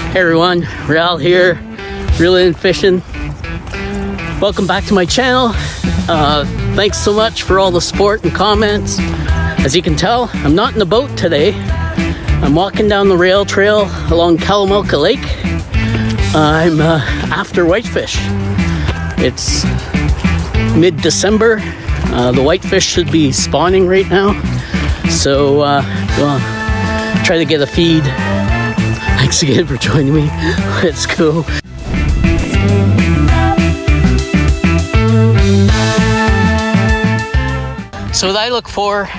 Hey everyone, Real here, reeling and fishing. Welcome back to my channel. Thanks so much for all the support and comments. As you can tell, I'm not in the boat today. I'm walking down the rail trail along Kalamalka Lake. I'm after whitefish. It's mid-December. The whitefish should be spawning right now. So we'll try to get a feed. Thanks again for joining me. Let's go. So what I look for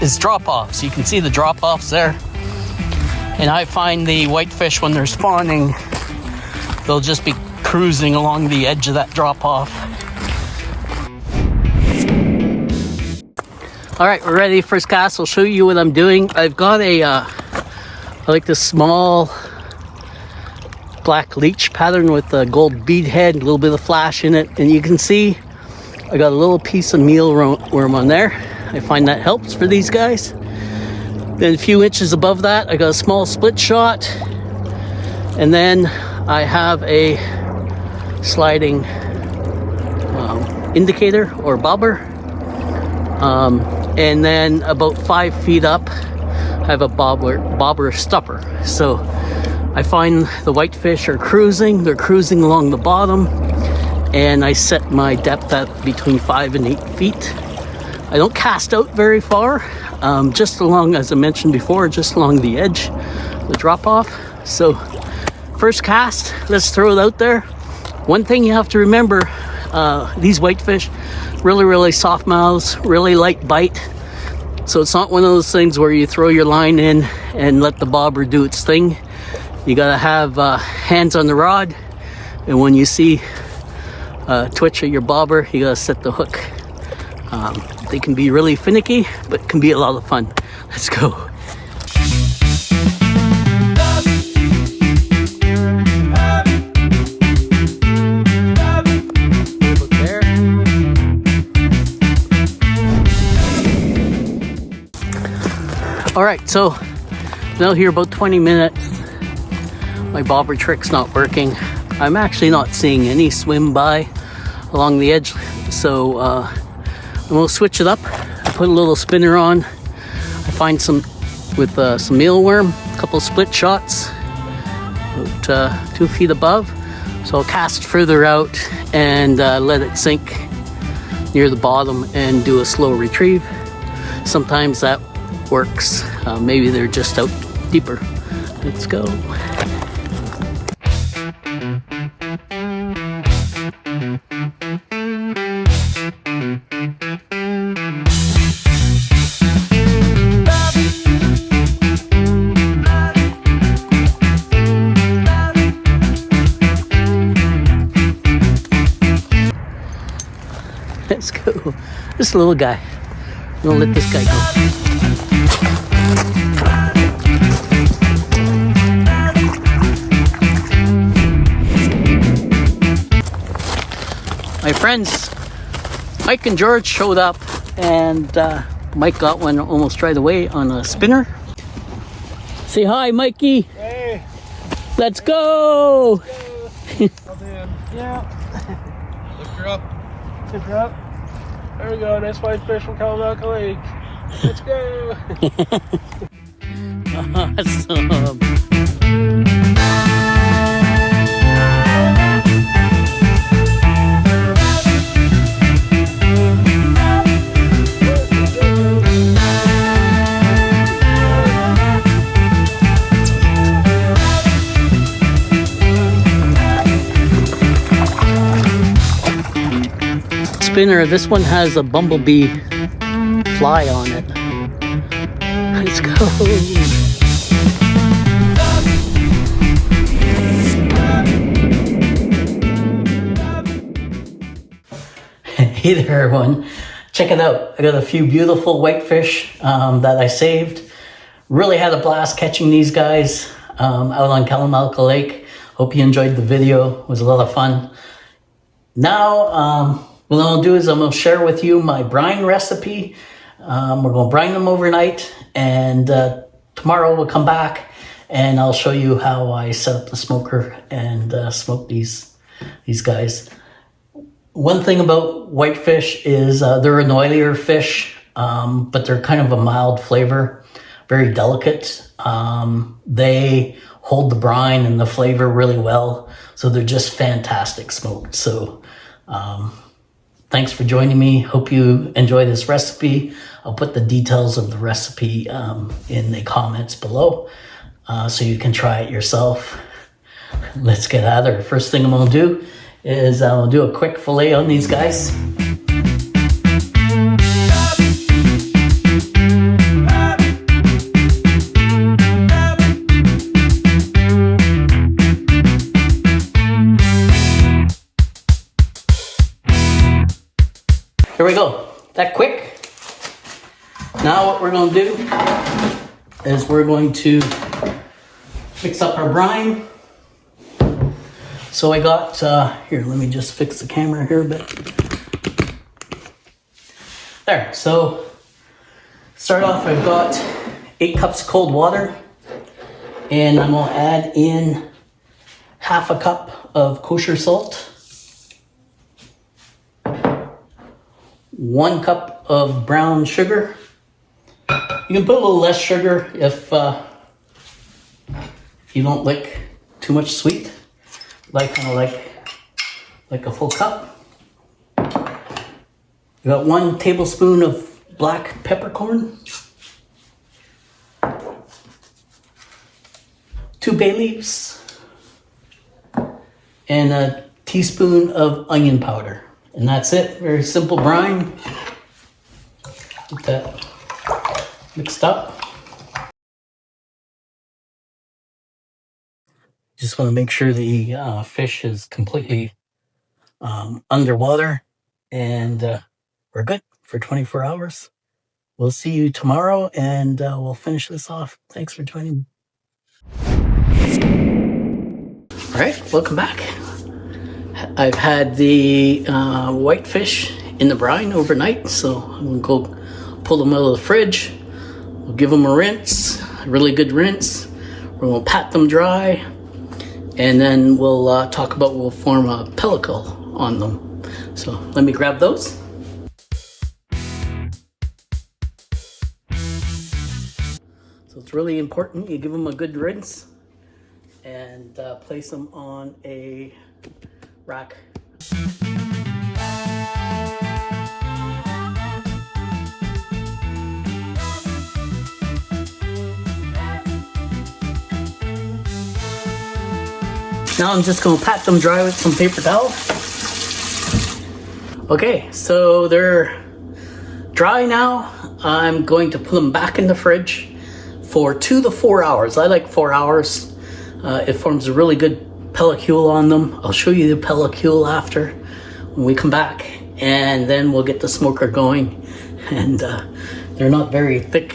is drop-offs. You can see the drop-offs there. And I find the whitefish when they're spawning, they'll just be cruising along the edge of that drop-off. All right, we're ready. First cast, I'll show you what I'm doing. I've got I like this small black leech pattern with a gold bead head, a little bit of flash in it. And you can see I got a little piece of mealworm on there. I find that helps for these guys. Then a few inches above that, I got a small split shot. And then I have a sliding indicator or bobber. And then about 5 feet up, I have a bobber stopper. So I find the whitefish are cruising. They're cruising along the bottom. And I set my depth at between 5 and 8 feet. I don't cast out very far. Just along, as I mentioned before, just along the edge, the drop off. So first cast, let's throw it out there. One thing you have to remember, these whitefish, really soft mouths, really light bite. So it's not one of those things where you throw your line in and let the bobber do its thing. You gotta have hands on the rod, and when you see a twitch of your bobber, you gotta set the hook. They can be really finicky, but can be a lot of fun. Let's go. All right, so now here about 20 minutes. My bobber trick's not working. I'm actually not seeing any swim by along the edge, so I'm gonna switch it up. I put a little spinner on. I find some with some mealworm, a couple split shots, about 2 feet above. So I'll cast further out and let it sink near the bottom and do a slow retrieve. Sometimes that works. Maybe they're just out deeper. Let's go. Let's go. This little guy. I'm gonna let this guy go. My friends, Mike and George showed up, and Mike got one almost right away on a spinner. Say hi, Mikey. Hey. Let's go. Yeah. Lift her up. Lift her up. There we go. Nice whitefish from Kalamalka Lake. Let's go. Awesome. Spinner, this one has a bumblebee fly on it. Let's go. Hey there everyone, check it out. I got a few beautiful whitefish that I saved. Really had a blast catching these guys out on Kalamalka Lake. Hope you enjoyed the video, it was a lot of fun. Now, what I'll do is I'm going to share with you my brine recipe. We're going to brine them overnight, and tomorrow we'll come back and I'll show you how I set up the smoker and smoke these guys. One thing about whitefish is they're an oilier fish, but they're kind of a mild flavor, very delicate. They hold the brine and the flavor really well, so they're just fantastic smoked. So thanks for joining me. Hope you enjoy this recipe. I'll put the details of the recipe in the comments below so you can try it yourself. Let's get at it. First thing I'm gonna do is I'll do a quick fillet on these guys. Here we go, that quick. Now what we're gonna do is we're going to fix up our brine. So I got, here, let me just fix the camera here a bit. There, so start off, I've got 8 cups of cold water, and I'm gonna add in half a cup of kosher salt, 1 cup of brown sugar. You can put a little less sugar if you don't like too much sweet. Like a full cup. You got 1 tablespoon of black peppercorn, 2 bay leaves, and a teaspoon of onion powder. And that's it. Very simple brine. Get that mixed up. Just want to make sure the fish is completely underwater, and we're good for 24 hours. We'll see you tomorrow, and we'll finish this off. Thanks for joining me. All right, welcome back. I've had the whitefish in the brine overnight, so I'm going to go pull them out of the fridge. We'll give them a rinse, a really good rinse. We're going to pat them dry, and then we'll talk about, we'll form a pellicle on them. So let me grab those. So it's really important you give them a good rinse and place them on a rack. Now I'm just gonna pat them dry with some paper towel. Okay, so they're dry now. I'm going to put them back in the fridge for 2 to 4 hours. I like 4 hours. It forms a really good pellicule on them. I'll show you the pellicule after when we come back, and then we'll get the smoker going. And they're not very thick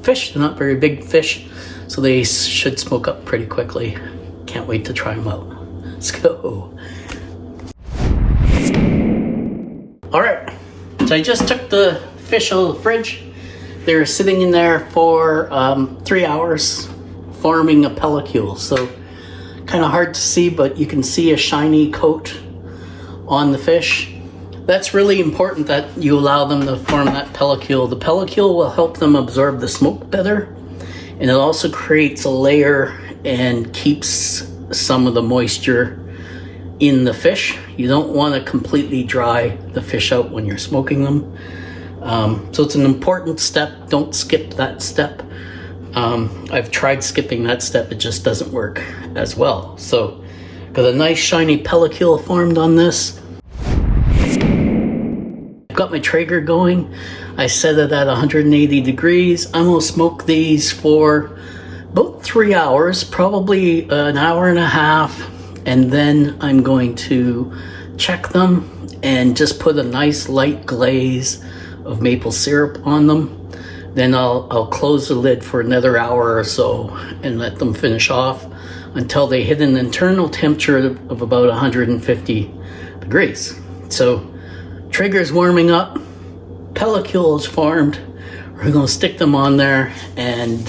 fish, they're not very big fish, so they should smoke up pretty quickly. Can't wait to try them out. Let's go. All right, so I just took the fish out of the fridge. They were sitting in there for 3 hours, forming a pellicule. So kind of hard to see, but you can see a shiny coat on the fish. That's really important that you allow them to form that pellicule. The pellicule will help them absorb the smoke better, and it also creates a layer and keeps some of the moisture in the fish. You don't want to completely dry the fish out when you're smoking them. So it's an important step. Don't skip that step. I've tried skipping that step, it just doesn't work as well. So got a nice shiny pellicule formed on this. I've got my Traeger going. I set it at 180 degrees. I'm gonna smoke these for about 3 hours, probably an hour and a half, and then I'm going to check them and just put a nice light glaze of maple syrup on them. Then I'll close the lid for another hour or so and let them finish off until they hit an internal temperature of about 150 degrees. So Traeger's warming up, pellicule is formed. We're gonna stick them on there, and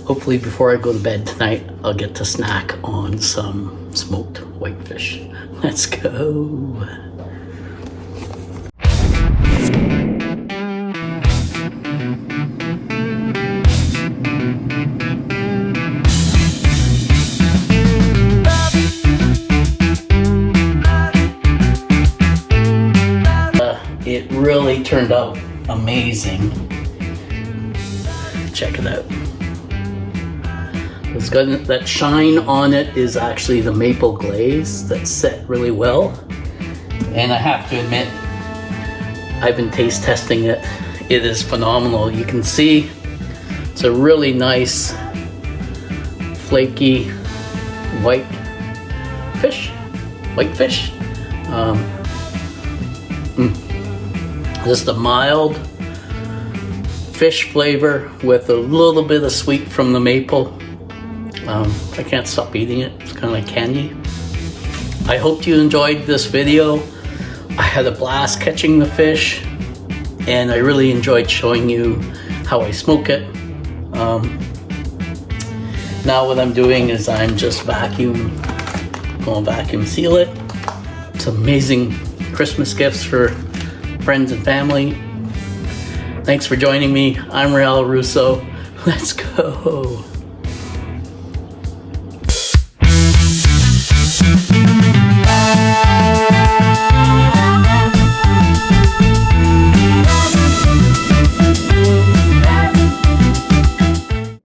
hopefully before I go to bed tonight, I'll get to snack on some smoked whitefish. Let's go. It really turned out amazing. Check it out. It's got that shine on it is actually the maple glaze that's set really well. And I have to admit, I've been taste testing it. It is phenomenal. You can see it's a really nice, flaky white fish. Just a mild fish flavor with a little bit of sweet from the maple. I can't stop eating it. It's kind of like candy. I hope you enjoyed this video. I had a blast catching the fish, and I really enjoyed showing you how I smoke it. Now what I'm doing is I'm just vacuum seal it. It's amazing Christmas gifts for friends and family. Thanks for joining me. I'm Real Russo. Let's go.